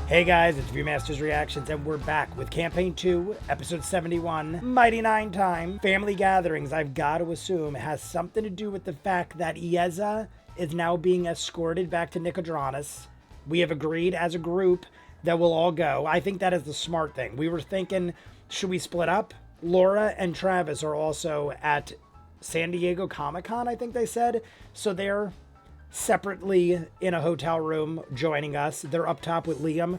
Hey guys, it's Viewmasters Reactions, and we're back with Campaign 2, Episode 71, Mighty Nine Time. Family gatherings, I've got to assume, has something to do with the fact that Yeza is now being escorted back to Nicodranas. We have agreed as a group that we'll all go. I think that is the smart thing. We were thinking, should we split up? Laura and Travis are also at San Diego Comic-Con, I think they said. So they're separately in a hotel room joining us. They're up top with Liam.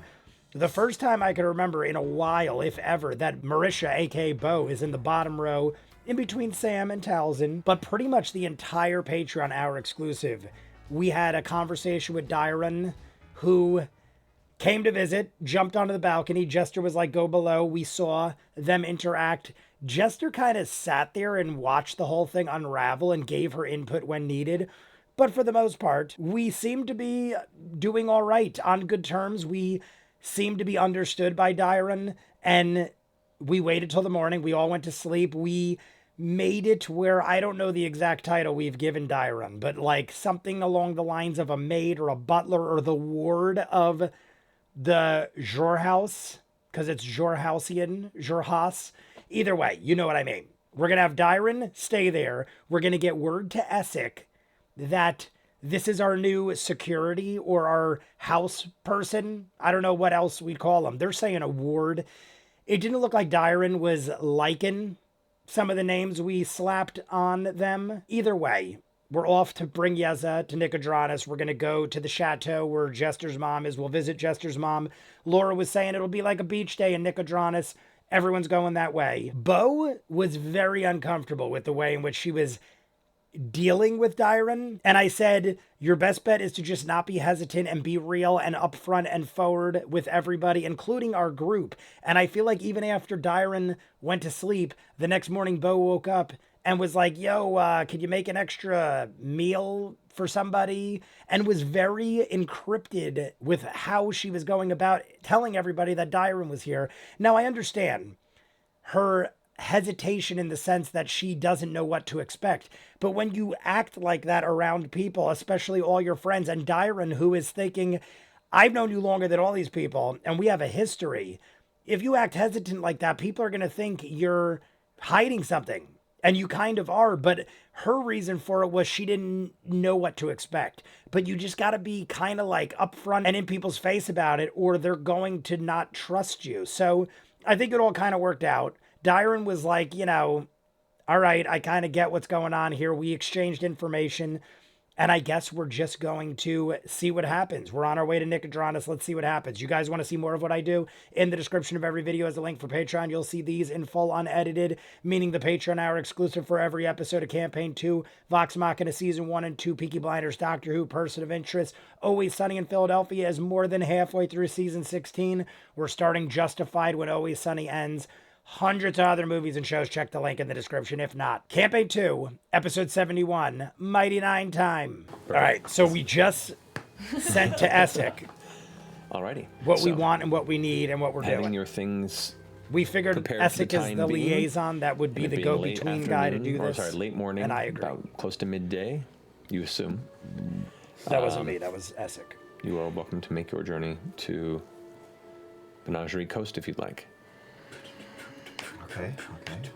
The first time I can remember in a while, if ever, that Marisha, aka Bo, is in the bottom row in between Sam and Talzin. But pretty much the entire Patreon hour exclusive, we had a conversation with Dyron, who came to visit, jumped onto the balcony. Jester was like, go below. We saw them interact. Jester kind of sat there and watched the whole thing unravel and gave her input when needed. But for the most part, we seem to be doing all right, on good terms. We seem to be understood by Dyron, and we waited till the morning. We all went to sleep. We made it where I don't know the exact title we've given Dyron, but like something along the lines of a maid or a butler or the ward of the Jorhaus, because it's Jorhausian, Jorhaus. Either way, you know what I mean. We're going to have Dyron stay there. We're going to get word to Essec that this is our new security or our house person. I don't know what else we'd call them. They're saying a ward. It didn't look like Dyron was liking some of the names we slapped on them. Either way, we're off to bring Yeza to Nicodranas. We're going to go to the chateau where Jester's mom is. We'll visit Jester's mom. Laura was saying it'll be like a beach day in Nicodranas. Everyone's going that way. Bo was very uncomfortable with the way in which she was dealing with Dyron, and I said your best bet is to just not be hesitant and be real and upfront and forward with everybody, including our group. And I feel like even after Dyron went to sleep, the next morning Bo woke up and was like, yo, could you make an extra meal for somebody? And was very encrypted with how she was going about telling everybody that Dyron was here. Now I understand her hesitation in the sense that she doesn't know what to expect. But when you act like that around people, especially all your friends, and Dyron, who is thinking, I've known you longer than all these people, and we have a history. If you act hesitant like that, people are going to think you're hiding something. And you kind of are, but her reason for it was she didn't know what to expect. But you just got to be kind of like upfront and in people's face about it, or they're going to not trust you. So I think it all kind of worked out. Dyron was like, you know, all right, I kind of get what's going on here. We exchanged information, and I guess we're just going to see what happens. We're on our way to Nicodranas. Let's see what happens. You guys want to see more of what I do? In the description of every video is a link for Patreon. You'll see these in full unedited, meaning the Patreon hour exclusive for every episode of Campaign 2, Vox Machina Season 1 and 2, Peaky Blinders, Doctor Who, Person of Interest, Always Sunny in Philadelphia is more than halfway through Season 16. We're starting Justified when Always Sunny ends. Hundreds of other movies and shows. Check the link in the description. If not, Campaign 2, Episode 71, Mighty Nine Time. Perfect. All right, so we just sent to Essec. Alrighty. What we want and what we need and what we're having doing. Your things. We figured Essec is the liaison that would be the go-between guy to do this. Sorry, late morning. And I agree. About close to midday, you assume. That wasn't me. That was Essec. You are welcome to make your journey to Menagerie Coast if you'd like. Okay.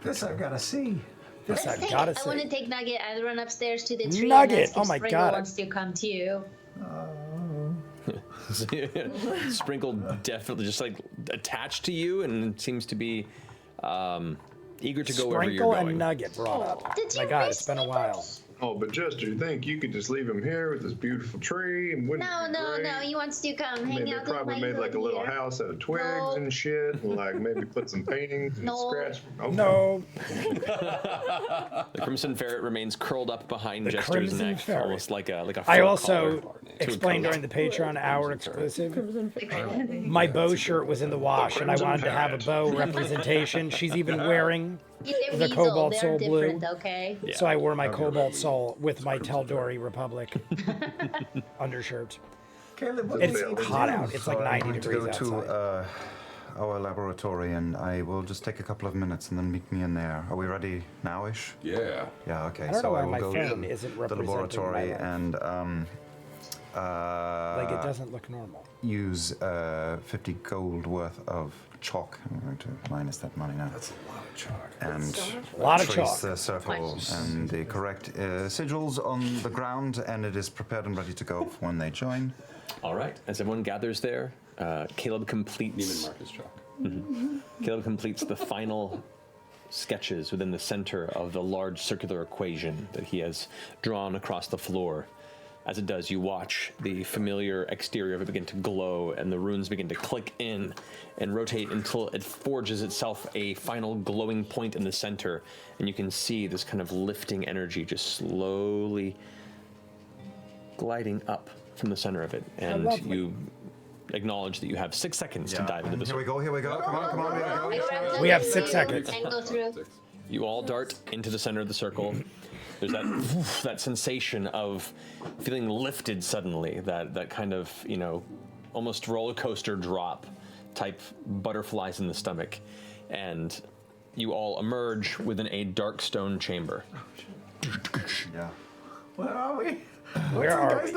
This I've got to see. This I've got to see. I want to take Nugget. I run upstairs to the tree. Nugget! And oh my Sprinkle God. wants to come too. Sprinkle definitely just like attached to you and seems to be eager to go wherever you're going. Sprinkle and Nugget brought up. Did you my God, it's been a while. Oh, but Jester, you think you could just leave him here with this beautiful tree? And wouldn't No, it be no, great? no. He wants to come I mean, hang they out probably with my made like a little here. house out of twigs No. and shit, and like maybe put some paintings and No. scratch. Okay. No. The Crimson Ferret remains curled up behind The Jester's Crimson neck, Ferret. almost like a I fur also collar to a explained coat. during the Patreon hour exclusive. My bow shirt was in the wash, and I wanted to have a bow representation. She's even wearing They're the weasel. Cobalt They're Soul blue. different, okay? Yeah. So I wore my Cobalt Soul with my Tal'dorei Republic undershirt. Caleb, what It's do you need to hot do? out. It's like So 90 I'm going degrees to go outside. to our laboratory, and I will just take a couple of minutes and then meet me in there. Are we ready now-ish? Yeah. Yeah, okay. I don't know So why I will my go phone to isn't the representing laboratory my life. and Like, it doesn't look normal. Use 50 gold worth of chalk. I'm going to minus that money now. That's a lot of chalk. And A lot of trace chalk. the circle and the correct sigils on the ground, and it is prepared and ready to go for when they join. All right. As everyone gathers there, Caleb completes. Neiman Marcus chalk. Caleb completes the final sketches within the center of the large circular equation that he has drawn across the floor. As it does, you watch the familiar exterior of it begin to glow, and the runes begin to click in and rotate until it forges itself a final glowing point in the center, and you can see this kind of lifting energy just slowly gliding up from the center of it. And you acknowledge that you have 6 seconds to dive into this. Here we go, here we go. Come on, come on, here we go. We have 6 seconds. And go through. You all dart into the center of the circle. There's that sensation of feeling lifted suddenly, that kind of, almost roller coaster drop type butterflies in the stomach. And you all emerge within a dark stone chamber. Yeah. Where are we? Where are we?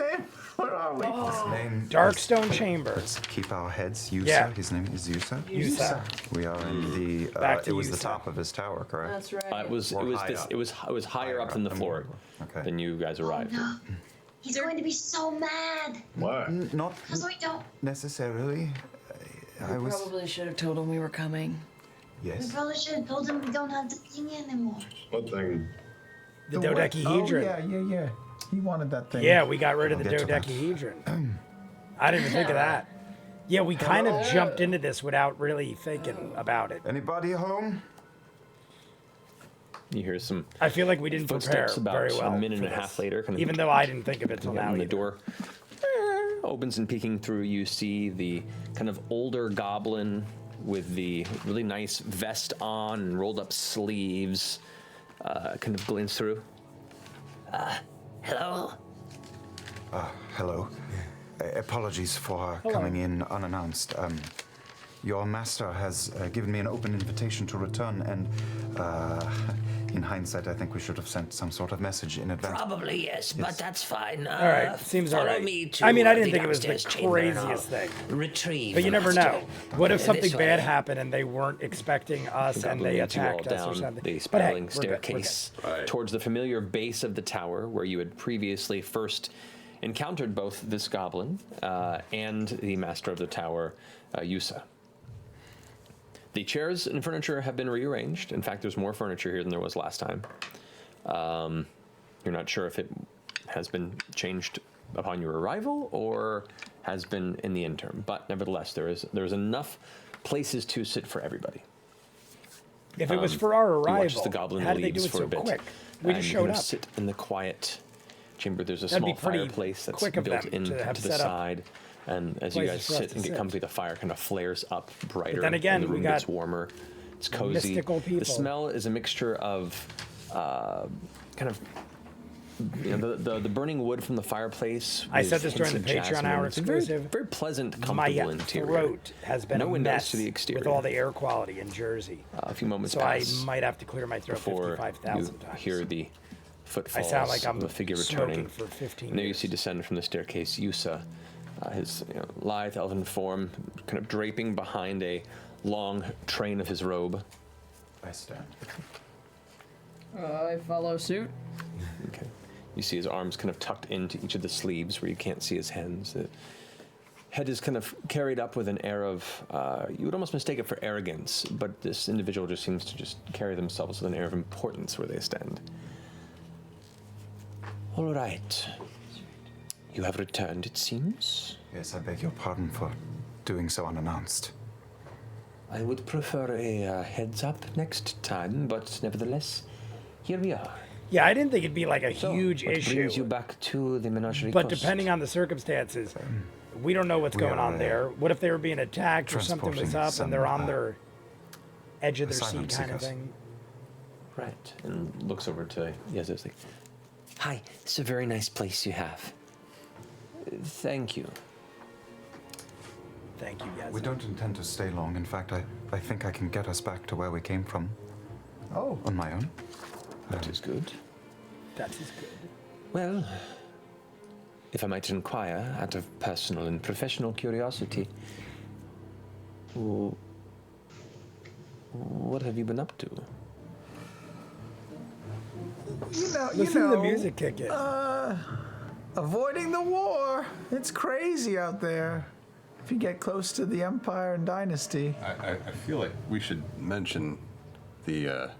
Where are we? His name Darkstone Chamber. Let's keep our heads. Yusa. Yeah. His name is Yusa. Yusa. We are in the. Back to it was the Yusa. top of his tower, correct? That's right. It was high this. up. It was higher up than the floor Okay. than you guys arrived. No. He's going to be so mad. Why? Not Because we don't. necessarily. I We was. probably should have told him we were coming. We Yes. probably should have told him we don't have the thing anymore. What thing? The what? dodecahedron. Oh, yeah. He wanted that thing. Yeah, we got rid of the We'll get to that. dodecahedron. I didn't even think of that. Yeah, we kind of jumped into this without really thinking about it. Anybody home? You hear some I feel like we didn't prepare footsteps about very well. a minute for and a half this. later. Kind of Even though I didn't think of it till now. and the either. door opens, and peeking through, you see the kind of older goblin with the really nice vest on and rolled up sleeves. Kind of glints through. Hello. Hello. Apologies for coming in unannounced. Your master has given me an open invitation to return, and in hindsight, I think we should have sent some sort of message in advance. Probably yes, but that's fine. All right, seems all follow right. me to, I mean, I didn't the think it was the upstairs chamber and craziest I'll thing. Retrieve. But you the never master. know. What if something This bad way. happened and they weren't expecting us and they leads you all attacked us or down something? the But hey, spiraling we're good, we're good. staircase towards the familiar base of the tower where you had previously first encountered both this goblin and the master of the tower, Yusa. The chairs and furniture have been rearranged. In fact, there's more furniture here than there was last time. You're not sure if it has been changed upon your arrival or has been in the interim, but nevertheless, there's enough places to sit for everybody. If it was for our You watch arrival, as the goblin how did they leaves do it for so a bit. quick? We just You showed kind of up. sit in the quiet chamber. There's a That'd be small pretty fireplace that's quick of built them in to have to the set up side, and as you guys places for us sit to and get sit. comfy, the fire kind of flares up brighter. then again, and the we room got gets warmer. It's cozy. mystical people. The smell is a mixture of kind of. The burning wood from the fireplace. I with said this during hints the of Patreon jasmine. hour It's a very, exclusive. very pleasant, My comfortable interior. throat has been No a windows mess to the exterior. with all the air quality in Jersey. A few moments So pass I might have to clear my throat before 55,000 you times. hear the I footfalls sound like I'm of a figure smoking returning. for 15 And there you years. see descend from the staircase Yusa, his lithe elven form kind of draping behind a long train of his robe. I stand. I follow suit. Okay. You see his arms kind of tucked into each of the sleeves where you can't see his hands. The head is kind of carried up with an air of, you would almost mistake it for arrogance, but this individual just seems to just carry themselves with an air of importance where they stand. All right. You have returned, it seems. Yes, I beg your pardon for doing so unannounced. I would prefer a heads up next time, but nevertheless, here we are. Yeah, I didn't think it'd be like a So, huge what issue. brings you back to the menagerie But coast? depending on the circumstances, we don't know what's We going are, on there. What if they were being attacked or something was transporting up and they're some, on their edge of their asylum seat kind of seekers. thing? Right, and looks over to Yezos like, hi, it's a very nice place you have. Thank you. Thank you, guys. We don't intend to stay long. In fact, I think I can get us back to where we came from Oh, on my own. That is good. That is good. Well, If I might inquire, out of personal and professional curiosity, what have you been up to? Listen to the music kick in. Avoiding the war. It's crazy out there. If you get close to the Empire and Dynasty. I feel like we should mention the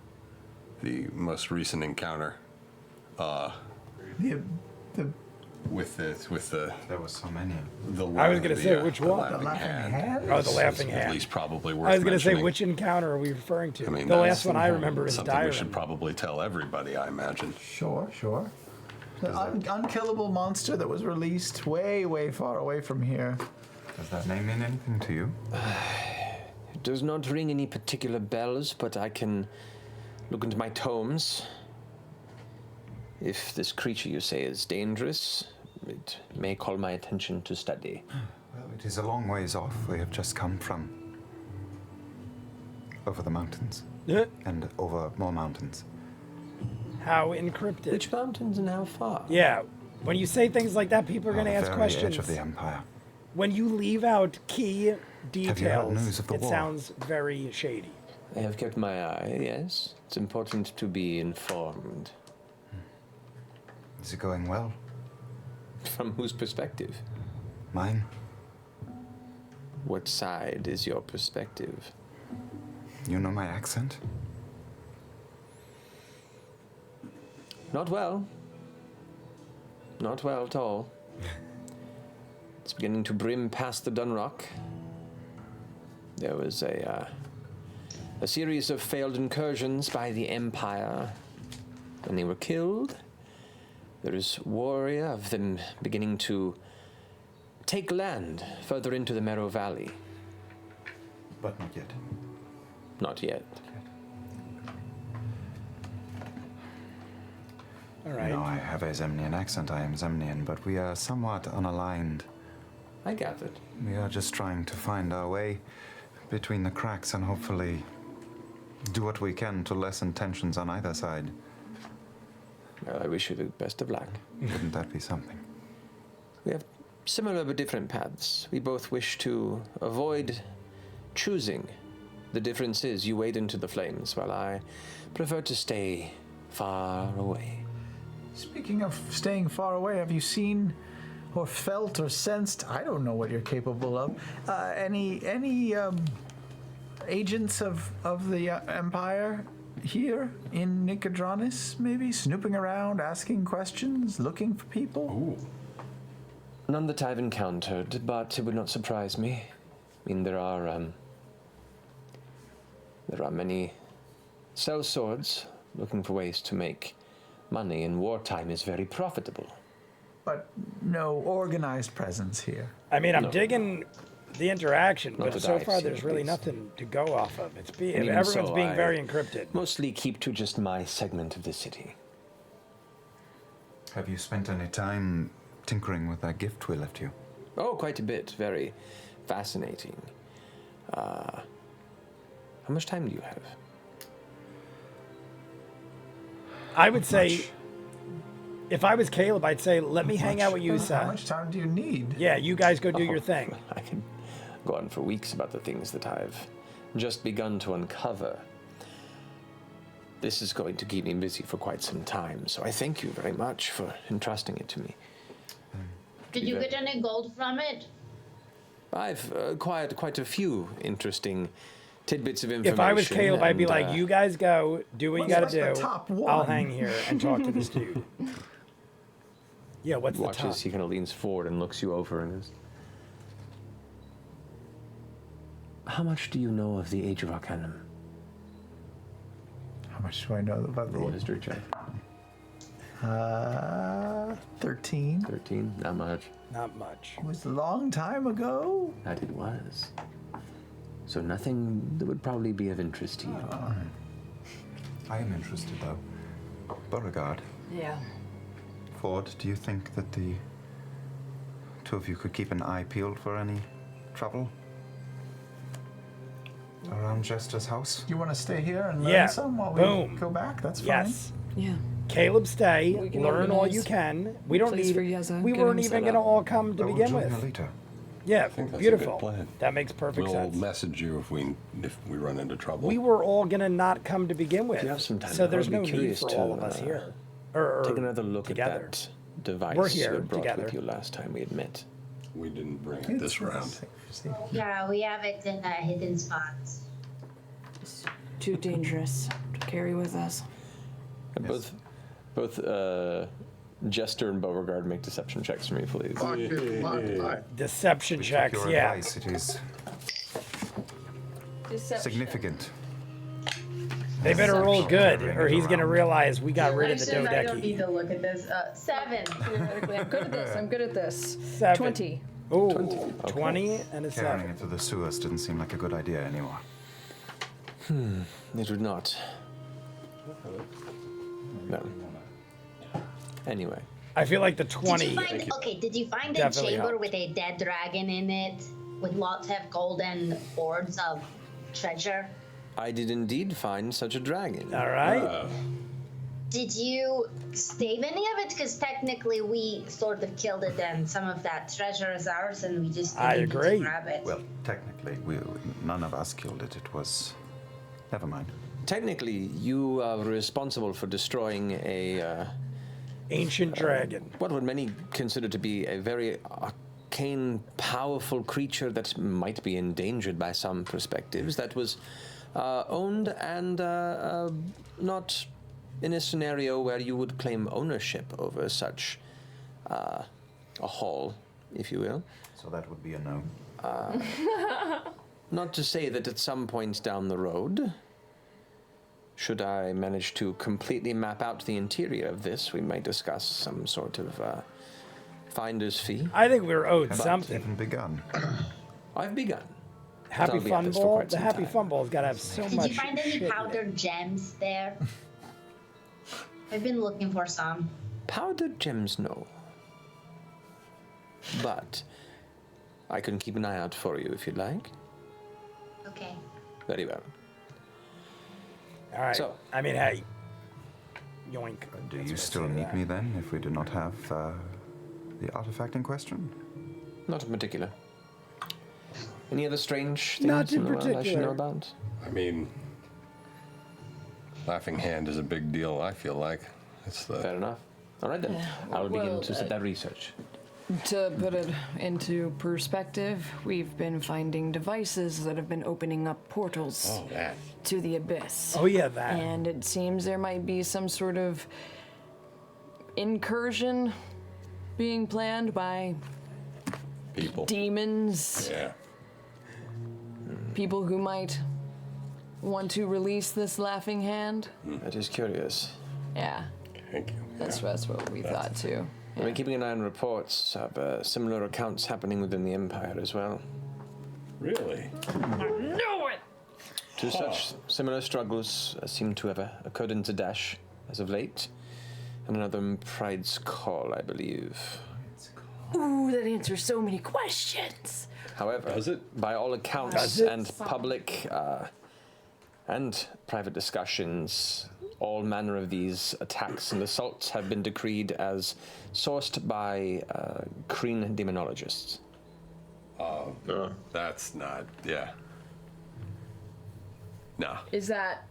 most recent encounter. The With the There were so many. I was gonna say, which one? The laughing hand? Oh, the laughing At hand. least probably worth I was gonna say, mentioning. which encounter are we referring to? I mean, The that's last one I remember is something we Dyron. should probably tell everybody, I imagine. Sure. The unkillable monster that was released way far away from here. Does that name mean anything to you? It does not ring any particular bells, but I can look into my tomes. If this creature you say is dangerous, it may call my attention to study. Well, it is a long ways off. We have just come from over the mountains and over more mountains. How encrypted? Which mountains and how far? Yeah. When you say things like that, people are going to On the ask very questions. edge of the Empire. When you leave out key details, news of the it war? sounds very shady. I have kept my eye, yes. It's important to be informed. Is it going well? From whose perspective? Mine? What side is your perspective? You know my accent? Not well. Not well at all. It's beginning to brim past the Dunrock. There was a series of failed incursions by the Empire. When they were killed, there is warrior of them beginning to take land further into the Merrow Valley. But not yet. Not yet. All right. No, I have a Zemnian accent. I am Zemnian, but we are somewhat unaligned. I gathered. We are just trying to find our way between the cracks and hopefully do what we can to lessen tensions on either side. Well, I wish you the best of luck. Wouldn't that be something? We have similar but different paths. We both wish to avoid choosing. The difference is you wade into the flames, while I prefer to stay far away. Speaking of staying far away, have you seen or felt or sensed, I don't know what you're capable of, any agents of the Empire here in Nicodranas, maybe? Snooping around, asking questions, looking for people? Ooh. None that I've encountered, but it would not surprise me. I mean, there are many sellswords looking for ways to make money, and wartime is very profitable. But no organized presence here. I mean, I'm No. digging the interaction, Not but that so I've far seen, there's at really least. nothing to go off of. It's being And even everyone's so, being I very encrypted. Mostly keep to just my segment of the city. Have you spent any time tinkering with that gift we left you? Oh, quite a bit. Very fascinating. How much time do you have? I would say, if I was Caleb, I'd say, let me hang out with you, How son. much time do you need? Yeah, you guys go do your thing. I can go on for weeks about the things that I've just begun to uncover. This is going to keep me busy for quite some time, so I thank you very much for entrusting it to me. Did you get any gold from it? I've acquired quite a few interesting tidbits of information. If I was Caleb, I'd be and, like, you guys go, do what you What's gotta like do. the top I'll one? hang here and talk to this dude. Yeah, what's the watches, top? he kind of leans forward and looks you over and goes, how much do you know of the Age of Arcanum? How much do I know about Roll a the... history check. 13. 13, not much. Not much. It was a long time ago. That it was. So nothing that would probably be of interest to you. I am interested, though. Beauregard, Yeah. Ford, do you think that the two of you could keep an eye peeled for any trouble around Jester's house? You want to stay here and learn Yeah. some while we Boom. go back? That's fine. Yes. Yeah. Caleb, stay. We can Learn all organize you can. We don't place need. for Yeza, We get weren't him even set going to up. all come to I will begin join with. you later. Yeah, think that's a beautiful. good plan. That makes perfect We'll sense. message you if we run into trouble. We were all going to not come to begin with. you have some time, so I there's would no be need curious for to, all of us here. Or Take another look together. at that device We're you here had brought together. with you last time we had met. We didn't bring it this round. Yeah, we have it in hidden spots. Too dangerous to carry with us. And both Jester and Beauregard make deception checks for me, please. Deception Take checks, your yeah. advice. It is significant. They better roll good, or he's going to realize we got rid of the I don't need Dodeki. to look at this. 7. Theoretically, I'm good at this. I'm good at this. 7. 20. Ooh, 20 and a Carrying 7. it to the sewers didn't seem like a good idea anymore. It would not. No. Anyway. I feel like the 20. Did you find a Definitely chamber helped. with a dead dragon in it, with lots of golden hoards of treasure? I did indeed find such a dragon. All right. Did you save any of it? Because technically we sort of killed it, and some of that treasure is ours, and we just I didn't agree. grab it. Well, technically, none of us killed it. It was. Never mind. Technically, you are responsible for destroying a Ancient dragon. what would many consider to be a very arcane, powerful creature that might be endangered by some perspectives, that was owned and not in a scenario where you would claim ownership over such a haul, if you will. So that would be a no. Not to say that at some point down the road, should I manage to completely map out the interior of this, we might discuss some sort of finder's fee. I think we were owed Haven't something. even begun. I've begun. Happy I'll be at Fun this for Ball? quite The some Happy time. Fun Ball's got to have so Did much you find any shit in it. powdered gems there? I've been looking for some. Powdered gems, no. But I can keep an eye out for you if you'd like. Okay. Very well. All right. So- I mean, hey. Yoink. Do That's you what I still say to need that. me then if we do not have the artifact in question? Not in particular. Any other strange things Not in the world I should particular. know about? I mean, Laughing Hand is a big deal, I feel like. It's the. Fair enough. All right then. Yeah, I will begin well, to set that research. To put it into perspective, we've been finding devices that have been opening up portals Oh, that. to the abyss. Oh, yeah, that. And it seems there might be some sort of incursion being planned by People. demons, Yeah. people who might want to release this Laughing Hand. That is curious. Yeah, Thank you. that's what we thought too. I've been keeping an eye on reports of similar accounts happening within the Empire as well. Really? Two such similar struggles seem to have occurred in Zadash as of late, and another in Pride's Call, I believe. Ooh, that answers so many questions. However, Does it? by all accounts Does it? and public and private discussions, all manner of these attacks and assaults have been decreed as sourced by Kreen demonologists. That's not. Yeah. No. Is that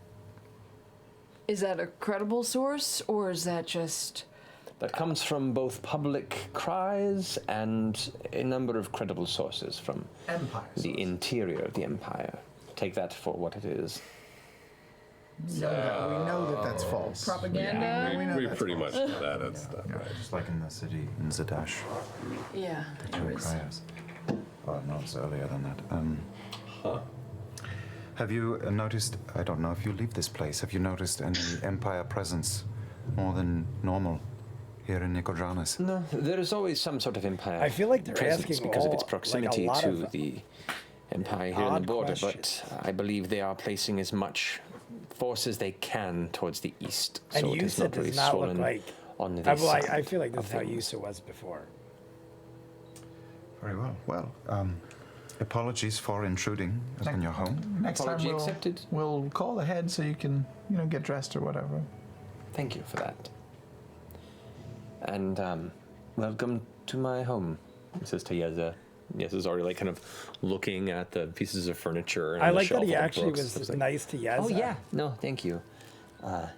a credible source, or is that just? That comes from both public cries and a number of credible sources from Empire. the interior of the Empire. Take that for what it is. We know that that's false. Propaganda? We know We that's pretty false. much know that. It's not right. Just like in the city in Zadash. Yeah. Two criers. Oh, no, it's earlier than that. Have you noticed, I don't know if you leave this place, have you noticed any Empire presence more than normal here in Nicodranas? No, there is always some sort of Empire I feel like they're presence asking because of its all, like, a proximity lot to of the Empire here on the odd border, questions. but I believe they are placing as much force as they can towards the east. And so it is Yusa not does really not look swollen like. on this Well, side I feel like this of is how things. Yusa was before. Very well. Well, apologies for intruding upon your home. Next time Apology accepted. we'll call ahead so you can, get dressed or whatever. Thank you for that. and welcome to my home, he says to Yeza. Yeza's already like kind of looking at the pieces of furniture. And I the like that shelf he with the actually books. was Like, nice to Yeza. oh yeah, no, thank you. Can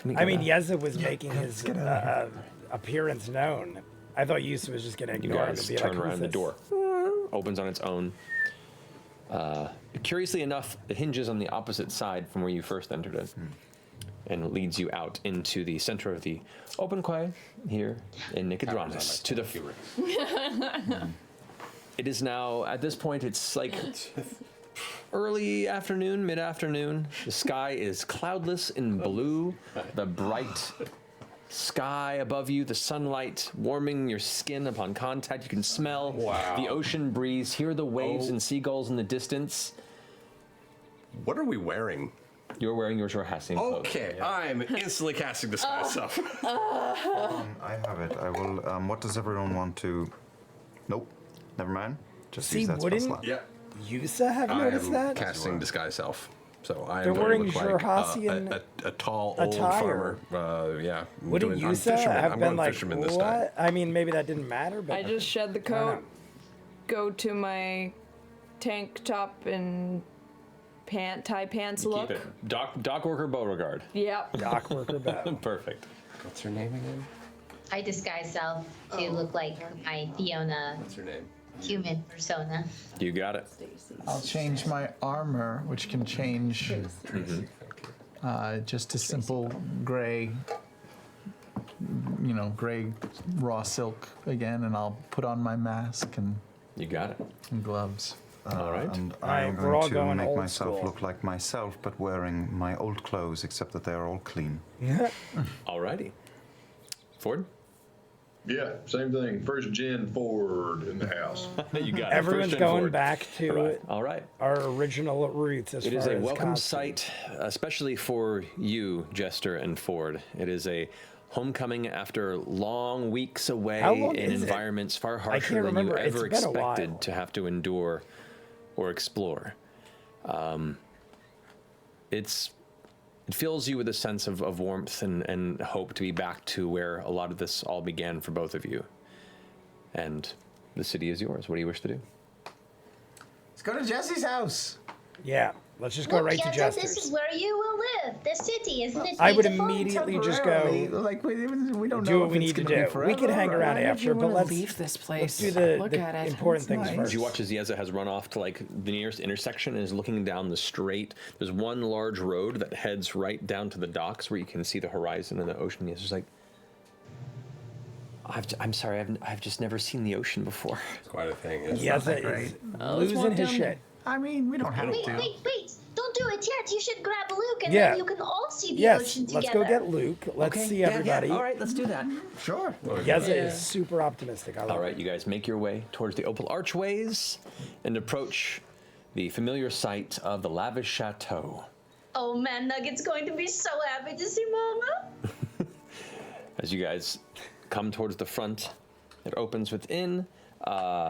we I go mean, back? Yeza was making his appearance known. I thought Yusa was just going to You ignore him guys and be turn like, around, the door opens on its own. Curiously enough, it hinges on the opposite side from where you first entered it, and leads you out into the center of the open quay here in Nicodranas. To the it is now, at this point, it's like early afternoon, mid-afternoon. The sky is cloudless and blue. The bright sky above you, the sunlight warming your skin upon contact. You can smell the ocean breeze, hear the waves and seagulls in the distance. What are we wearing? You're wearing your Jorhassian clothes. Okay, I'm instantly casting disguise self. I have it. I will. What does everyone want to? Nope. Never mind. Just See, use that spell wouldn't- slot. Yeah, Yusa have I noticed am that? casting disguise self. So I They're am going wearing to look like Jorhassian a tall old attire. farmer. Yeah. Wouldn't I'm Yusa fisherman. have I'm been going like, fisherman this what? time. I mean, maybe that didn't matter, but I just shed the I don't know. coat, go to my tank top and tie pants look. Keep it. Dock worker Beauregard. Yep. Dock worker bow. Perfect. What's her name again? I disguise self to look like my Fiona What's her name? human persona. You got it. I'll change my armor, which can change just a simple gray, gray raw silk again, and I'll put on my mask and You got it. gloves. All right. And Alright, I'm we're all going to going make old myself school. look like myself, but wearing my old clothes, except that they are all clean. Alrighty. Ford? Yeah, same thing. First gen Ford in the house. You got it. Everyone's First gen going Ford. back to All right. our original roots as It far is a as welcome costume. sight, especially for you, Jester and Ford. It is a homecoming after long weeks away How long in is it? environments far I harsher can't than you remember. It's ever been a while. expected to have to endure or explore. It fills you with a sense of warmth and hope to be back to where a lot of this all began for both of you. And the city is yours. What do you wish to do? Let's go to Jesse's house. Yeah, let's just go Look, right to Yeza, this is Jester's. where you will live. The city, isn't it I would beautiful? immediately just Temporarily, go like we don't do know what if we it's need to gonna be do. We forever, can hang right? around Why would after, you but wanna let's leave this let's place? do the Look at it. important It's things nice. first. You watch as Yeza has run off to like the nearest intersection and is looking down the straight. There's one large road that heads right down to the docks where you can see the horizon and the ocean. Yeza's like, I'm sorry, I've just never seen the ocean before. It's quite a thing. Isn't it? Yeza that is great. losing walk his down shit. I mean, we don't have Wait, to. wait. Don't do it yet. You should grab Luke and Yeah. then you can all see the Yes, ocean let's together. go get Luke. Let's see everybody. All right, let's do that. Sure. Yeza is super optimistic. I love All it. right, you guys make your way towards the opal archways and approach the familiar site of the lavish chateau. Oh man, Nugget's going to be so happy to see Mama. As you guys come towards the front, it opens within.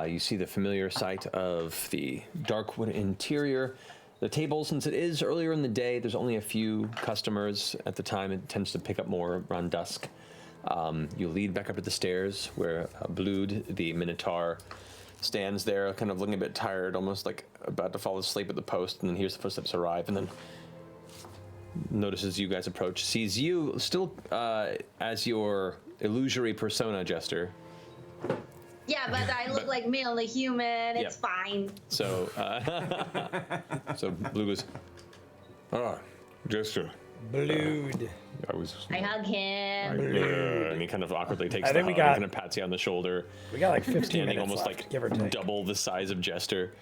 You see the familiar sight of the dark wood interior. The table, since it is earlier in the day, there's only a few customers at the time. It tends to pick up more around dusk. You lead back up to the stairs where Blood, the Minotaur, stands there, kind of looking a bit tired, almost like about to fall asleep at the post, and then hears the footsteps arrive, and then notices you guys approach, sees you still as your illusory persona, Jester. Yeah, but I look like me, only human. It's Yep. fine. So, so Blue goes, Jester. Blood. I was. I hug him. And he kind of awkwardly takes I the think we hug got- and kind of pats you on the shoulder. We got like 15 Standing minutes almost left, like give or take. double the size of Jester.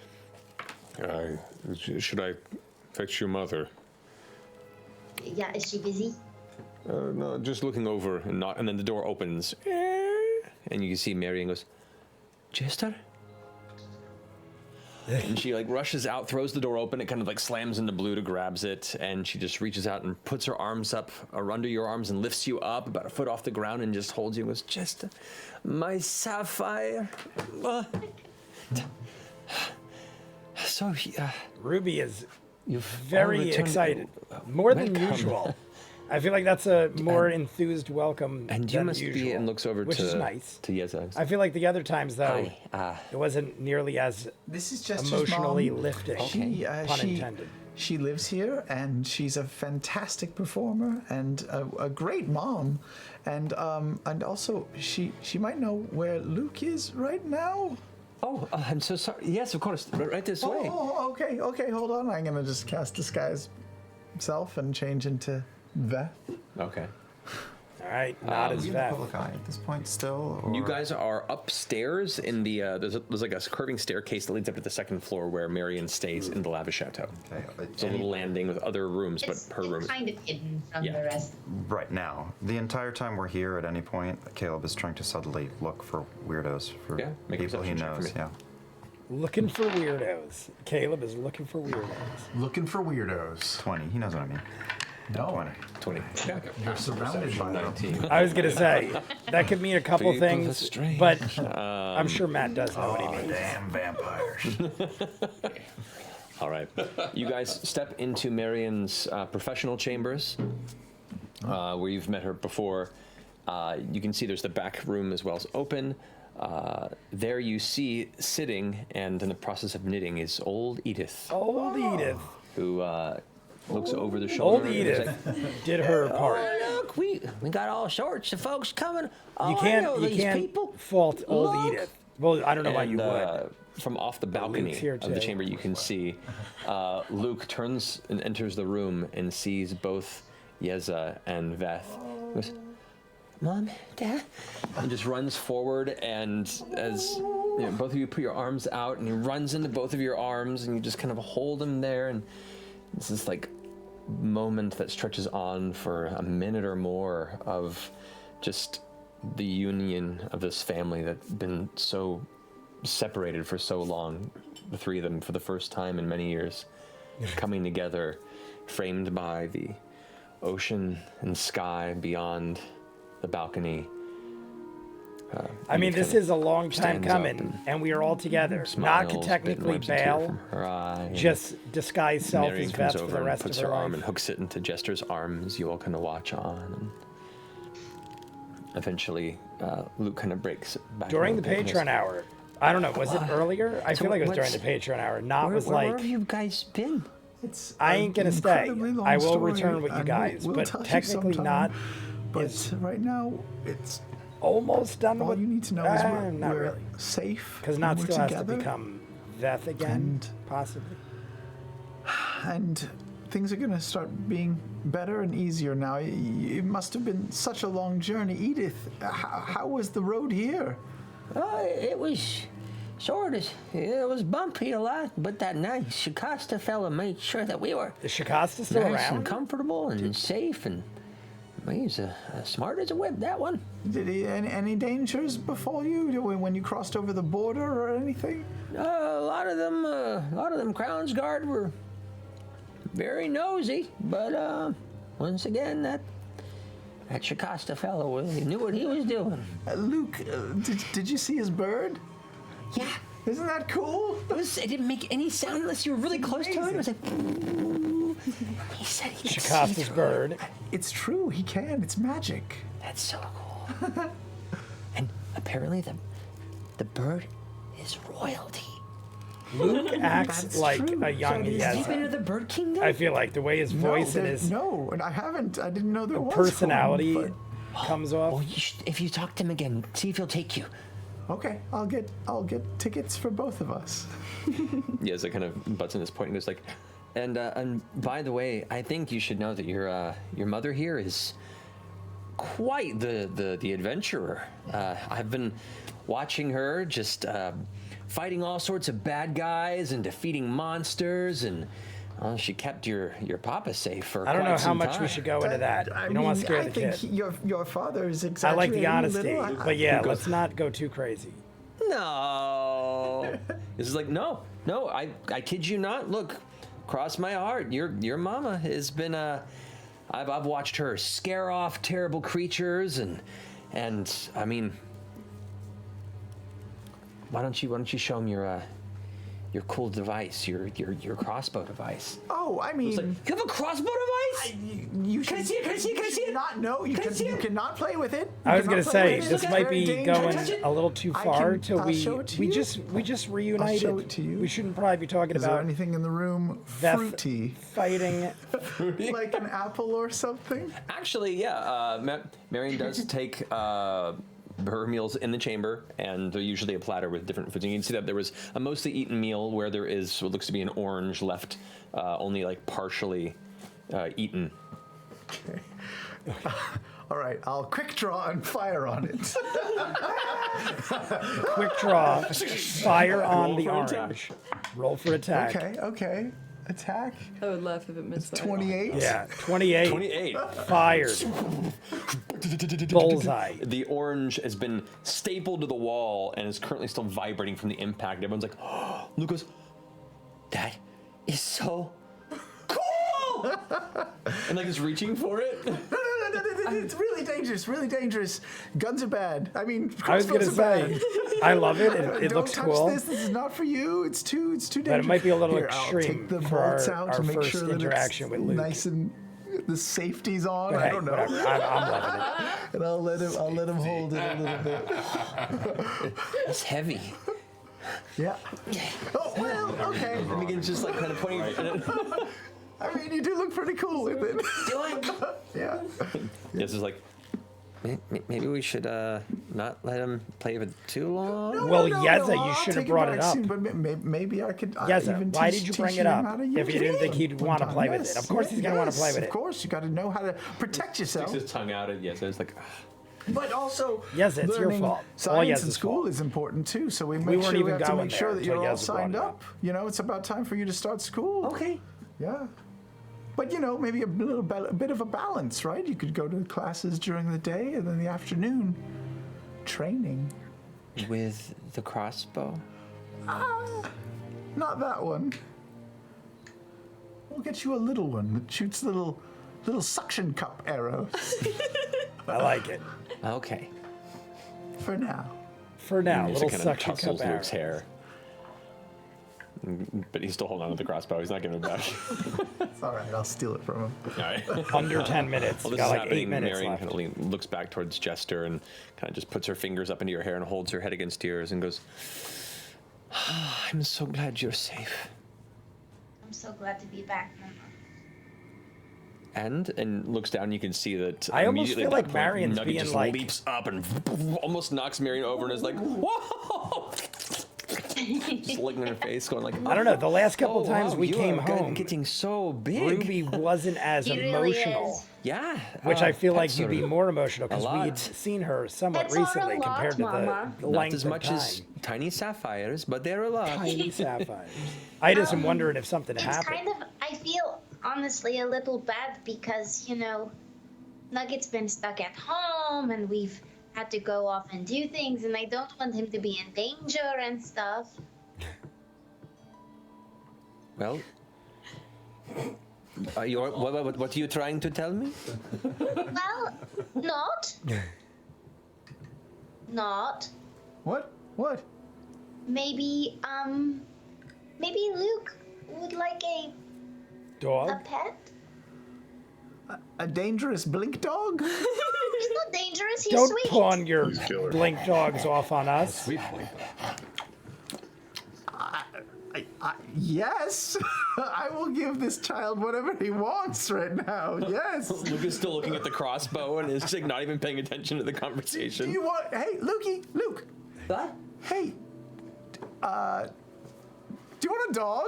Should I fetch your mother? Yeah, is she busy? No, just looking over and not, and then the door opens, and you can see Marion goes, Jester? And she like rushes out, throws the door open, it kind of like slams into Blue, grabs it, and she just reaches out and puts her arms up or under your arms and lifts you up about a foot off the ground and just holds you and goes, Jester, my sapphire. Ruby is You've very returned- excited. More than Welcome. usual. I feel like that's a more enthused welcome And you than must usual, be, and looks over which to is nice. to Yeza. I feel like the other times though, Hi. it wasn't nearly as This is just emotionally mom. lifting. Pun intended. She lives here, and she's a fantastic performer and a great mom, and also she might know where Luke is right now. Oh, I'm so sorry. Yes, of course. Right this way. Oh, okay, hold on. I'm gonna just cast disguise self and change into Veth. Okay. All right, not as Are you in the bad. public eye at this point still? Or? You guys are upstairs in the there's like a curving staircase that leads up to the second floor where Marion stays in the lavish chateau. Okay. It's a little landing with other rooms, It's, but her room. it's kind of hidden from Yeah. the rest. Right now, the entire time we're here, at any point, Caleb is trying to subtly look for weirdos, for Yeah, make a people he perception check for knows. me. Yeah. Looking for weirdos. Caleb is looking for weirdos. Looking for weirdos. 20. He knows what I mean. No, 20. 20. you're surrounded by them. 19. I was gonna say that could mean a couple People are things, strange. but I'm sure Matt does know what he means. Damn vampires. All right. You guys step into Marion's professional chambers, where you've met her before. You can see there's the back room as well as open. There you see sitting and in the process of knitting is old Edith, Old Edith. who looks over the shoulder. Old and is Edith like, did her part. Oh, look, we got all sorts of folks coming. Oh, You I know can't these people. fault old Look. Edith. Well, I don't know why you and, would. from off the balcony here of the too. chamber, you can see Luke turns and enters the room and sees both Yeza and Veth. He goes, Mom, Dad. and just runs forward, and as you know, both of you put your arms out, and he runs into both of your arms, and you just kind of hold him there, and this is like moment that stretches on for a minute or more of just the union of this family that's been so separated for so long, the three of them for the first time in many years, coming together, framed by the ocean and sky beyond the balcony. I mean, this is a long time stands up coming, and we are all together. smiles, Not could bit technically wipes a tear bail, from her eye, and just disguise self Marion as comes Veth for over the and rest puts of her her arm life. and hooks it into Jester's arms. You all kind of watch on, and eventually Luke kind of breaks back. During the into and goes, Patreon hour. I don't know, was it earlier? I So feel like it was during what's- the Patreon hour. Not Where, was where like, have you guys been? It's I an ain't gonna stay. incredibly long I will story, return with you and guys, we'll but tell you technically sometime. not. But is right now, it's almost done all with. you need to know is not we're really. safe. Because and Not we're still has to together, become Veth again, And- possibly. and things are gonna start being better and easier now. It must have been such a long journey, Edith. How was the road here? It was sort of, it was bumpy a lot, but that nice Shikasta fella made sure that we were Is Shikasta still nice and around? comfortable and safe, and he's smart as a whip, that one. Did any dangers befall you when you crossed over the border or anything? A lot of them Crown's Guard were very nosy, but once again, that Shikasta fellow he knew what he was doing. Luke, did you see his bird? Yeah, Isn't that cool? it didn't make any sound unless you were really close to it. It was like, he said he could see Shikasta's through it. bird. It's true. He can. It's magic. That's so cool. And apparently the bird is royalty. Luke acts That's like true. a young That is Have you been to Yeza. the Bird Kingdom? I feel like the way his voice and his No, and I haven't. I didn't know there was personality one, comes Well, off. if you talk to him again, see if he'll take you. but- okay, I'll get tickets for both of us. Yeza kind of butts in this point and goes like, and by the way, I think you should know that your mother here is quite the adventurer. I've been watching her just fighting all sorts of bad guys and defeating monsters, and she kept your papa safe for I don't quite know how some much time. we should go into that. I You don't want to mean, scare I the think kid. your father is I exaggerating like the a honesty, little. but yeah, let's not go too crazy. No. This is like, no, I kid you not. Look, cross my heart. Your mama has been I've watched her scare off terrible creatures and I mean, why don't you show him your cool device, your crossbow device. Oh, I mean, It's like, you have a crossbow device? you Can I see it? Can I see it? Can I see it? Not no, you Can I can see you it? cannot play with it. I was gonna say It's this might very be dangerous. going a little too I far can- till I'll show it to we you. just reunited. show it to you. We shouldn't probably be talking Is there about anything in the room Beth fruity, fighting. like an apple or something? Actually, yeah. Marion does take her meals in the chamber, and they're usually a platter with different foods. And you can see that there was a mostly eaten meal where there is what looks to be an orange left, only like partially eaten. Okay. All right, I'll quick draw and fire on it. Quick draw, fire on the for orange. attack. Roll for attack. Okay. Attack. I would laugh if it missed that. 28. Yeah, 28. 28. Fired. Bullseye. The orange has been stapled to the wall and is currently still vibrating from the impact. Everyone's like, oh, Luke goes, that is so cool! And like is reaching for it. No. It's really dangerous. Guns are bad. I mean, I was gonna crossbows are say, bad. I love it. It Don't looks touch cool. this. This is not for you. It's too dangerous. But it might be a little Here, I'll extreme take the for bolts our out to make first sure that interaction it's with Luke. nice and the safety's on. But I hey, don't know. whatever. I'm loving it. And I'll let him hold it a little bit. It's heavy. Yeah. Oh well, okay. And Megan's just like kind of pointing at it. I mean, you do look pretty cool with it. Yeah. Yes, it's like, Maybe we should not let him play with it too long. Well, Yeza, I'll you should have take brought back it up. soon, but maybe I could. Yeza, even why teach- did you teach bring it him up how to if use you didn't think it he'd want to one play time? with it? Of course he's gonna want to play with it. Of course, you got to know how to protect yourself. sticks his tongue out and yes, it's like, But also, Yes, it's your learning fault. All Science in Yez's school fault. is important too. So we make weren't sure even we have to going make sure there that you're until all Yez brought signed it up. up. You know, it's about time for you to start school. Okay. Yeah. But you know, maybe a bit of a balance, right? You could go to classes during the day and then the afternoon training. With the crossbow. Not that one. We'll get you a little one that shoots little suction cup arrows I like it. Okay. for now. For now, he just little kind of suction tussles cup arrow. Luke's hair. But he's still holding on to the crossbow. He's not giving it back. It's all right. I'll steal it from him. All right. Under 10 minutes. Well, this Got is like happening. 8 minutes Marion left. kind of looks back towards Jester and kind of just puts her fingers up into your hair and holds her head against yours and goes, I'm so glad you're safe. I'm so glad to be back, Mama. And looks down. You can see that I almost immediately feel at like that point, Marion's Nugget being just like- leaps up and almost knocks Marion over and is like, whoa! Just looking in her face, going like, I don't know. The last couple Oh, times wow, we you came are home, getting so big. Ruby wasn't as He really emotional. is. Yeah. Which I feel like pets you'd are be more emotional because a we had lot. seen her somewhat Pets are a recently lot, compared to Mama. the Not length as of much time. as tiny sapphires, but they're a lot. Tiny sapphires. I just am wondering if something It's happened. kind of, I feel honestly a little bad because, you know, Nugget's been stuck at home and we've had to go off and do things and I don't want him to be in danger and stuff. Well, what are you trying to tell me? Well, not. Not. What? What? Maybe Luke would like a Dog? pet. A dangerous blink dog? He's not dangerous, he's Don't sweet. pawn your He's killer. blink dogs off on us. Yes. I will give this child whatever he wants right now. Yes. Luke is still looking at the crossbow and is like not even paying attention to the Do conversation. you want? Hey, Luke. What? Hey. Do you want a dog?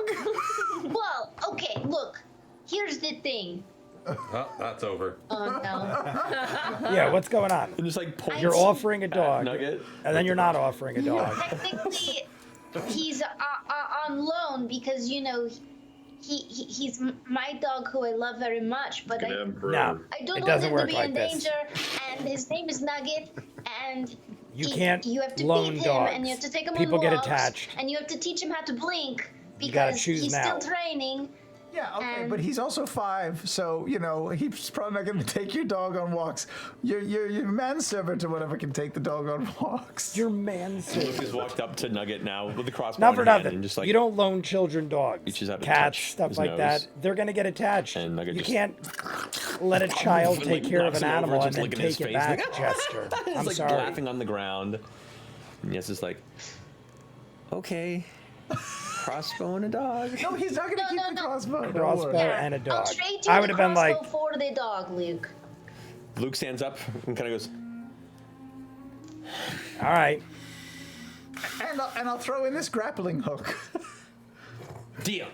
Well, okay, look. Here's the thing. Oh, that's over. Oh no. Yeah, what's going on? And just like pull You're offering a dog, Nugget. and then you're not offering a dog. Technically, he's on loan because, you know, he's my dog who I love very much, but Can I have him No, forever. I don't it want doesn't him to work be like in this. danger, and his name is Nugget, and You can't you have to loan feed him, dogs. and you have to take him People on get walks, attached. and you have to teach him how to blink You gotta because choose he's now. still training, Yeah, okay, And- but he's also 5, so, he's probably not going to take your dog on walks. Your manservant or whatever can take the dog on walks. Your manservant. Luke has walked up to Nugget now with the crossbow Not in for hand nothing. and just like You don't loan children dogs. reaches out to Cats, touch stuff his like nose. that. They're going to get attached. And Nugget You just- can't let a child Like, take care of knocks an him over, animal and just then licking his take it face, back, like, Jester. He's I'm like sorry. laughing on the ground. And Yes is like, okay, crossbow and a dog. No, he's not going to keep the crossbow. Don't Crossbow worry. and a I'll dog. trade you I the would have been crossbow like, for the dog, Luke. Luke stands up and kind of goes, all right. And I'll throw in this grappling hook. deal.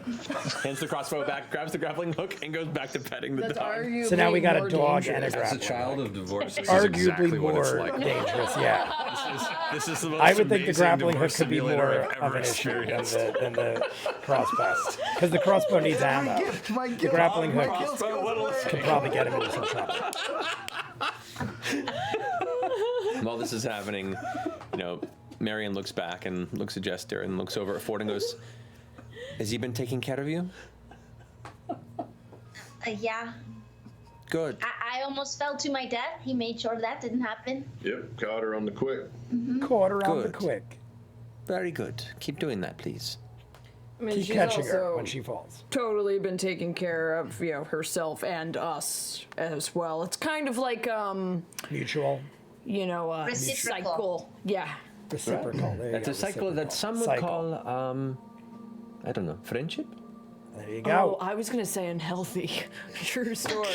Hands the crossbow back, grabs the grappling hook, and goes back to petting the That's dog. arguably So now we got a more dog and a dangerous. As a grappling child hook. of divorce, this is Arguably exactly what it's more like. dangerous, yeah. This is the most I would think the amazing grappling hook divorce could be simulator more I've of ever an issue than experienced. the crossbow. Because the crossbow needs ammo. My The grappling hook Crossbow, what'll it could probably get him into some trouble. While this is happening, Marion looks back and looks at Jester and looks over at Ford and goes, has he been taking care of you? Yeah. Good. I almost fell to my death. He made sure that didn't happen. Yep, caught her on the quick. Caught her on the Good. quick. Very good. Keep doing that, please. I mean, Keep she's catching her also when she falls. totally been taking care of, herself and us as well. It's kind of like, Mutual. Reciprocal. cycle. Yeah. Reciprocal. There you That's go, a cycle that some would Cycle. call, I don't know, friendship? There you Oh, go. I was gonna say unhealthy. True story.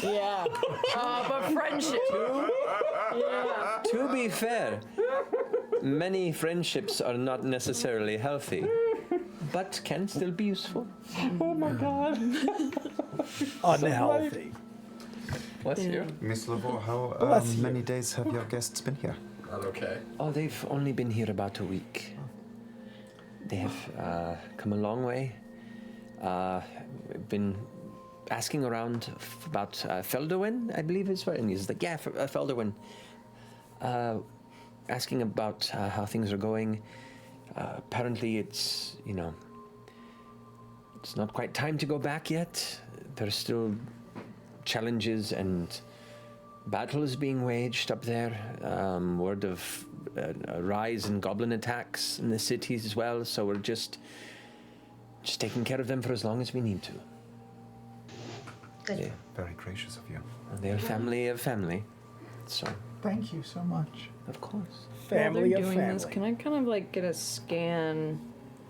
Yeah. But friendship. Yeah. To be fair, many friendships are not necessarily healthy, but can still be useful. Oh my god. Unhealthy. Bless you. Miss Lavore, how Bless you. many days have your guests been here? Not okay. Oh, they've only been here about a week. They have come a long way. Been asking around about Felderwin, I believe is right. And he's like, yeah, Felderwin. Asking about how things are going. Apparently it's, it's not quite time to go back yet. There's still challenges and battles being waged up there. Word of a rise in goblin attacks in the cities as well. So we're just taking care of them for as long as we need to. Good. Yeah. Very gracious of you. They're family of family. So, Thank you so much. of course. Family While of they're doing family. this, can I kind of get a scan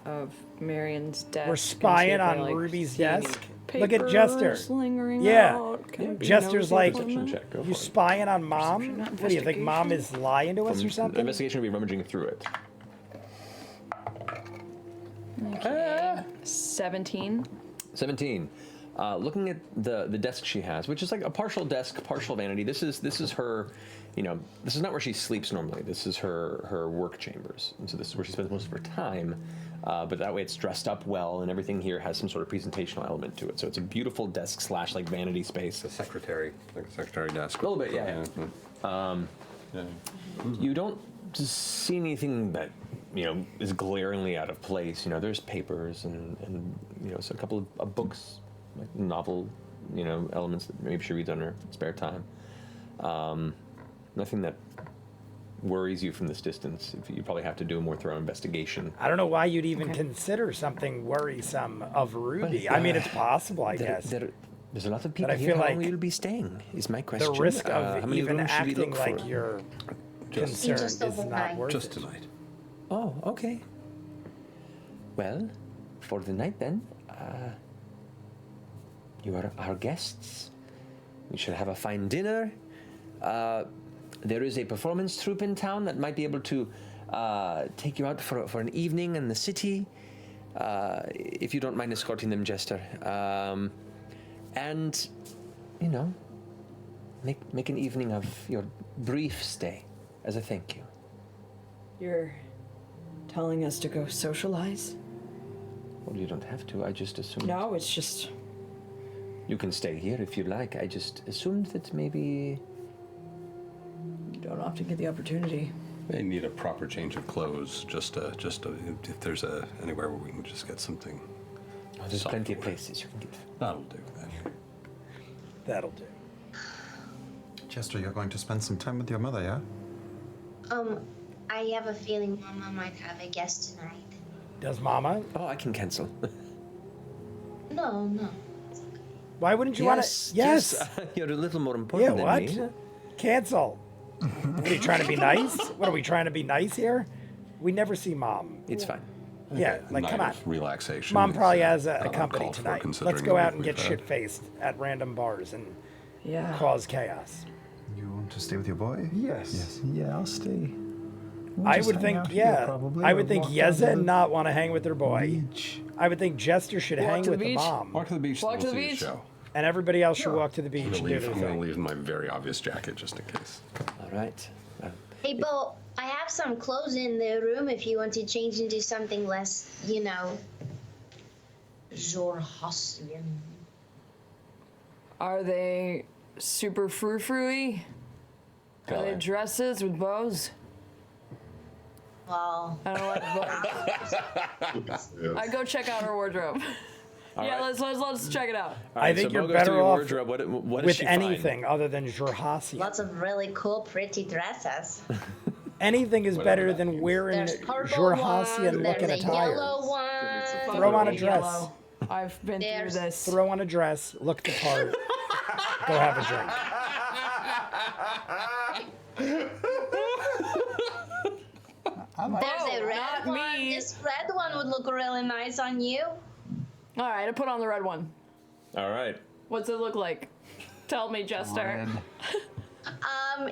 of Marion's desk? We're and see spying if I, on Ruby's see any desk. Look at Jester. papers lingering Yeah. out? Can I be Jester's nosy like, for a minute? Check, go you for it. spying on mom? Perception, not What do you think, mom is investigation? lying to us or something? Investigation would be rummaging through it. Okay. 17. 17. Looking at the desk she has, which is like a partial desk, partial vanity. This is her, this is not where she sleeps normally. This is her work chambers, and so this is where she spends most of her time. But that way, it's dressed up well, and everything here has some sort of presentational element to it. So it's a beautiful desk / vanity space. The secretary, like a secretary desk. A little bit, yeah. You don't see anything that is glaringly out of place. There's papers and so a couple of books, like novel, elements that maybe she reads on her spare time. Nothing that worries you from this distance. You probably have to do a more thorough investigation. I don't know why you'd even consider something worrisome of Ruby. I mean, it's possible, I guess. There's a lot of people I here. feel How long like will you be staying? Is my question. The risk How of many even rooms should we acting look like for? you're Just concerned Just is not overnight. worth Just it. tonight. Oh, okay. Well, for the night then, you are our guests. We shall have a fine dinner. There is a performance troupe in town that might be able to take you out for an evening in the city, if you don't mind escorting them, Jester. And, make an evening of your brief stay as a thank you. You're telling us to go socialize? Well, you don't have to. I just assumed. No, it's just. You can stay here if you like. I just assumed that maybe. You don't often get the opportunity. They need a proper change of clothes. Just if there's anywhere where we can just get something Oh, there's plenty of places you can give. That'll do then. That'll do. Chester, you're going to spend some time with your mother, yeah? I have a feeling Mama might have a guest tonight. Does Mama? Oh, I can cancel. No. Why wouldn't you want to? Yes. You're a little more Yeah, important what? than me. Cancel. What, are you trying to be nice? What, are we trying to be nice here? We never see Mom. It's fine. Yeah, like, Night come on. of relaxation. Mom is, probably has a not company uncalled for, tonight. considering Let's the go out week and get we've had. shit-faced at random bars and Yeah. cause chaos. You want to stay with your boy? Yes. Yeah, I'll stay. We'll I just would hang think, out here, yeah. probably, I or would think walk down to Yeza the not want to hang with her boy. beach. I would think Jester should Walk hang to the with the beach? mom. Walk to the beach. Walk and to we'll the see beach? show. And everybody else should walk to the beach I'm and gonna do leave, their I'm gonna thing. leave my very obvious jacket just in case. All right. Hey, Bo, I have some clothes in the room if you want to change into something less, Jorhassian. Are they super frou-frou-y? Are they dresses with bows? Well, I don't like bows. I go check out her wardrobe. Yeah, right. let's check it out. All I right, think so you're Bo goes through better your off wardrobe. What does with she find? anything other than Jorhassian. lots of really cool, pretty dresses. Anything is Whatever better that than means. wearing There's purple Jorhassian one, looking there's a attire. yellow one. Throw on a Fucking dress. yellow. I've been There's- through this. Throw on a dress, look the part, go have a drink. There's a red not one. me. This red one would look really nice on you. All right, I put on the red one. All right. What's it look like? Tell me, Jester.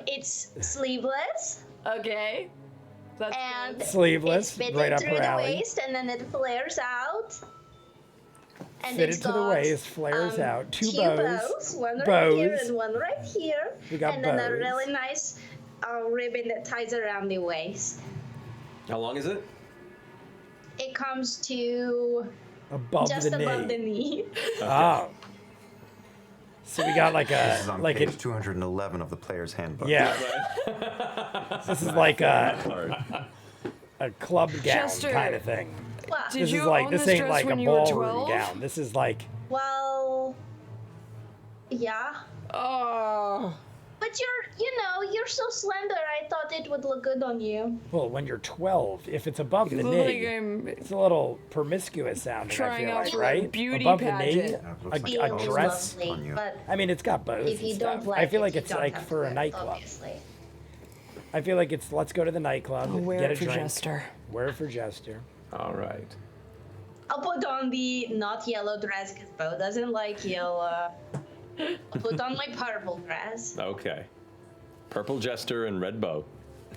It's sleeveless Okay. That's and good. Sleeveless, it's fitted right up through her the alley. waist, and then it flares out. And Fitted it's to the got, waist, flares out. Two bows. one right here Bows. and one right here, We got and then a bows. really nice ribbon that ties around the waist. How long is it? It comes to Above just the above knee. the knee. Oh. So we got like This is a on like page a 211 of the player's handbook. yeah. This is like a club gown Chester. kind of thing. What? Did This you is like own this this ain't dress like a when you were ballroom 12? gown. This is like Well, yeah. Oh. But you're so slender. I thought it would look good on you. well when you're 12. If it's above the Look knee, like I'm it's a little promiscuous sounding. I trying feel out like, for a right? beauty above pageant. the knee, Yeah, it looks like a it dress. on lovely, you. but I mean, it's got bows if you and don't stuff. like I feel it, like you it's don't like have for to, a nightclub. Obviously. I feel like it's let's go to the nightclub, I'll wear get it a for drink, Jester. wear it for Jester. All right. I'll put on the not yellow dress because Bo doesn't like yellow. I'll put on my purple dress. Okay. Purple Jester and red bow.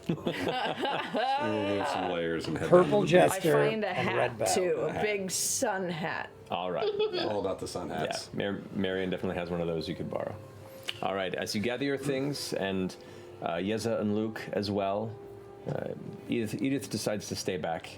We'll move some layers and head Purple down to the beach. I Jester find a and hat red bow. too, a big sun hat. All right. All about the sun Yeah, hats. Marion definitely has one of those you could borrow. All right, as you gather your things, and Yeza and Luke as well, Edith decides to stay back.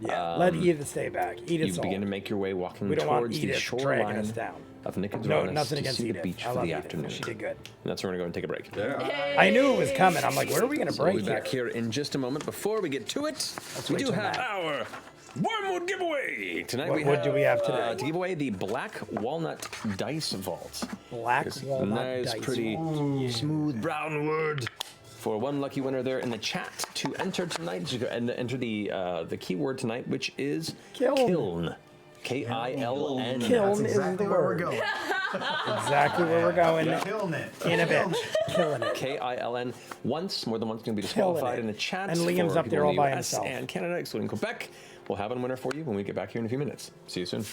Yeah, let Edith stay back. Edith's You begin old. to make your way walking We don't want towards the Edith dragging us shoreline down. of No, Nicodranas nothing to against see Edith. the beach I for love the Edith. afternoon. She did good. And that's where we're going to go and take a break. Yeah. I knew it was coming. I'm like, where are we going to So break we'll be back here? here in just a moment. Before we get to it, we wait do till have Matt. our Wormwood giveaway. Tonight What we wood have, do we have today? to give away the Black Walnut Dice Vault. Black This walnut nice, dice. pretty, smooth brown wood. For one lucky winner there in the chat to enter tonight, and enter the keyword tonight, which is Kiln. K-I-L-N. Kiln is Exactly the where we're word. going. Exactly where we're going Killing it. in a bit. Killing it. K-I-L-N. More than once going to be Killing disqualified it. in the chat. And Liam's for up there people all in by the US himself. and Canada, excluding Quebec. We'll have a winner for you when we get back here in a few minutes. See you soon.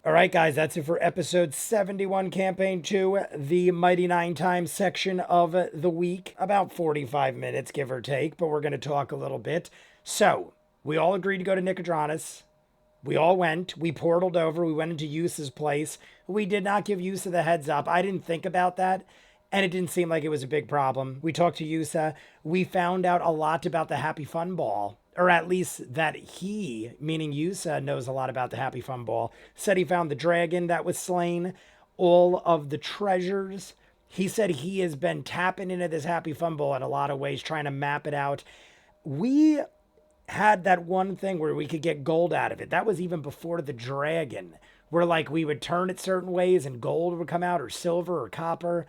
All right, guys, that's it for episode 71, campaign 2, the Mighty Nine Times section of the week. About 45 minutes, give or take, but we're going to talk a little bit. So, we all agreed to go to Nicodranas. We all went. We portaled over. We went into Yusa's place. We did not give Yusa the heads up. I didn't think about that, and it didn't seem like it was a big problem. We talked to Yusa. We found out a lot about the Happy Fun Ball. Or at least that he, meaning Yusa, knows a lot about the Happy Fun Ball. Said he found the dragon that was slain, all of the treasures. He said he has been tapping into this Happy Fun Ball in a lot of ways, trying to map it out. We had that one thing where we could get gold out of it. That was even before the dragon, where like we would turn it certain ways and gold would come out, or silver or copper.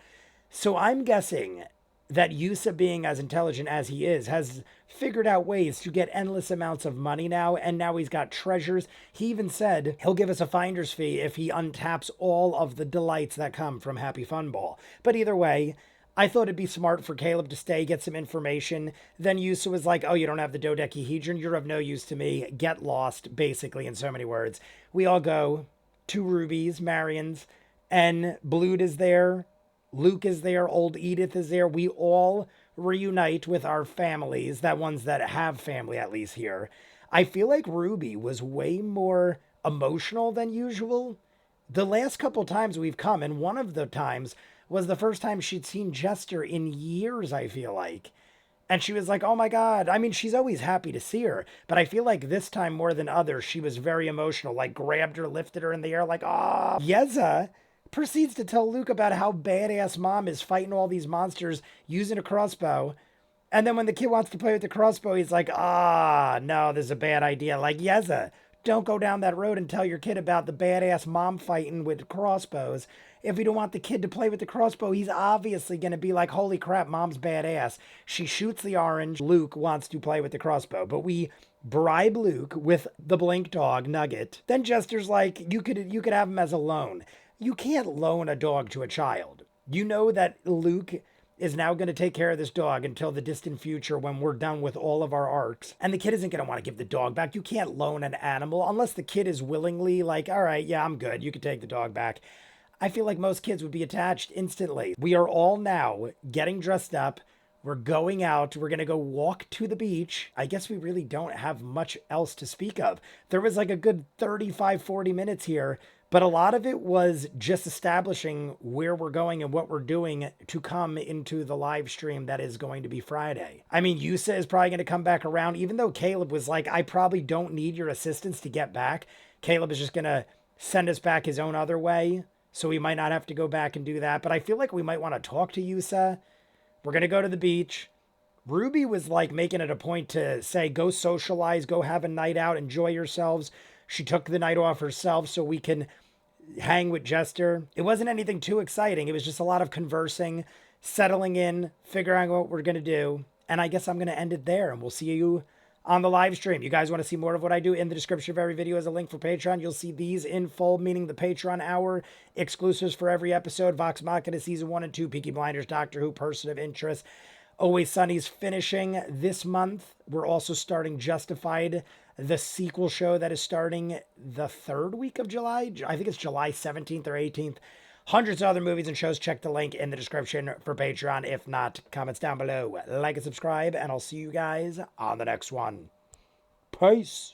So I'm guessing that Yusa, being as intelligent as he is, has figured out ways to get endless amounts of money now, and now he's got treasures. He even said he'll give us a finder's fee if he untaps all of the delights that come from Happy Fun Ball. But either way, I thought it'd be smart for Caleb to stay, get some information. Then Yusa was like, oh, you don't have the dodecahedron? You're of no use to me. Get lost, basically, in so many words. We all go to Ruby's, Marion's, and Blood is there. Luke is there. Old Edith is there. We all reunite with our families, that ones that have family at least here. I feel like Ruby was way more emotional than usual. The last couple times we've come, and one of the times was the first time she'd seen Jester in years, I feel like. And she was like, oh my God. I mean, she's always happy to see her, but I feel like this time more than others, she was very emotional, like grabbed her, lifted her in the air, like, ah. Yeza proceeds to tell Luke about how badass mom is fighting all these monsters using a crossbow. And then when the kid wants to play with the crossbow, he's like, ah, no, this is a bad idea. Like, Yeza, don't go down that road and tell your kid about the badass mom fighting with crossbows. If you don't want the kid to play with the crossbow, he's obviously going to be like, holy crap, mom's badass. She shoots the orange. Luke wants to play with the crossbow, but we bribe Luke with the blink dog, Nugget. Then Jester's like, you could have him as a loan. You can't loan a dog to a child. You know that Luke is now going to take care of this dog until the distant future when we're done with all of our arcs. And the kid isn't going to want to give the dog back. You can't loan an animal unless the kid is willingly like, all right, yeah, I'm good. You can take the dog back. I feel like most kids would be attached instantly. We are all now getting dressed up. We're going out. We're going to go walk to the beach. I guess we really don't have much else to speak of. There was like a good 35, 40 minutes here, but a lot of it was just establishing where we're going and what we're doing to come into the live stream that is going to be Friday. I mean, Yusa is probably going to come back around, even though Caleb was like, I probably don't need your assistance to get back. Caleb is just going to send us back his own other way. So we might not have to go back and do that. But I feel like we might want to talk to Yusa. We're going to go to the beach. Ruby was like making it a point to say, go socialize, go have a night out, enjoy yourselves. She took the night off herself so we can hang with Jester. It wasn't anything too exciting. It was just a lot of conversing, settling in, figuring out what we're going to do. And I guess I'm going to end it there, and we'll see you on the live stream. You guys want to see more of what I do? In the description of every video is a link for Patreon. You'll see these in full, meaning the Patreon hour, exclusives for every episode, Vox Machina Season 1 and 2, Peaky Blinders, Doctor Who, Person of Interest, Always Sunny's finishing this month. We're also starting Justified, the sequel show that is starting the third week of July. I think it's July 17th or 18th. Hundreds of other movies and shows. Check the link in the description for Patreon. If not, comments down below. Like and subscribe, and I'll see you guys on the next one. Peace.